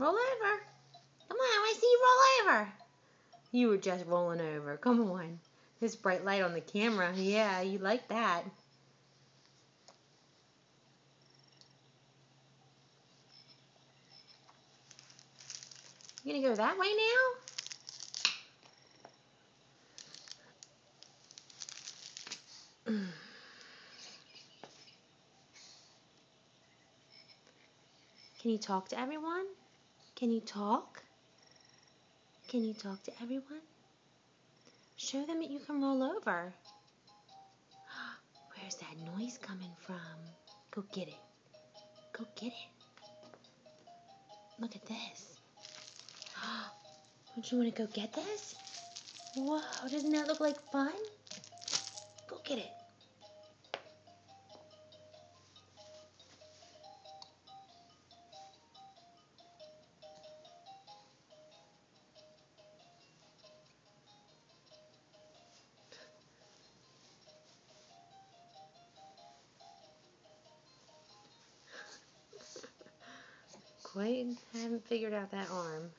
Roll over. Come on, I want to see you roll over. You were just rolling over. Come on. This bright light on the camera. Yeah, you like that. You gonna go that way now? Can you talk to everyone? Can you talk? Can you talk to everyone? Show them that you can roll over. Where's that noise coming from? Go get it. Go get it. Look at this. Don't you want to go get this? Whoa, doesn't that look like fun? Go get it. Quite haven't figured out that arm.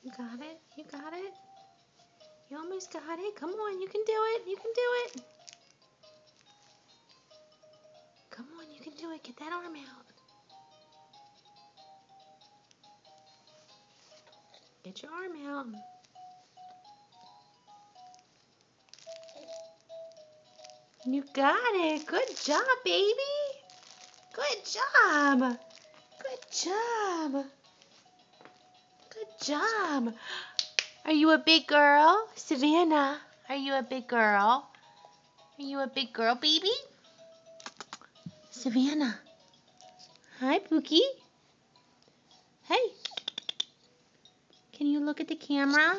You got it? You got it? You almost got it. Come on, you can do it. You can do it. Come on, you can do it. Get that arm out. Get your arm out. You got it. Good job, baby. Good job. Good job. Good job. Are you a big girl? Savannah, are you a big girl? Are you a big girl, baby? Savannah. Hi, Pookie. Hey. Can you look at the camera?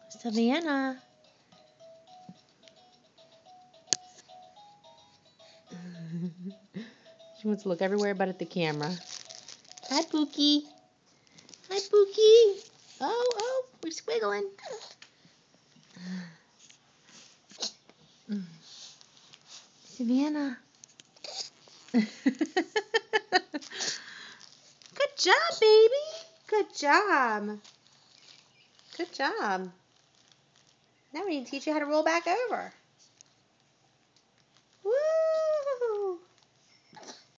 Savannah. She wants to look everywhere but at the camera. Hi, Pookie. Hi, Pookie. Oh, we're squiggling. Savannah. Good job, baby. Good job. Good job. Now we need to teach you how to roll back over. Woo!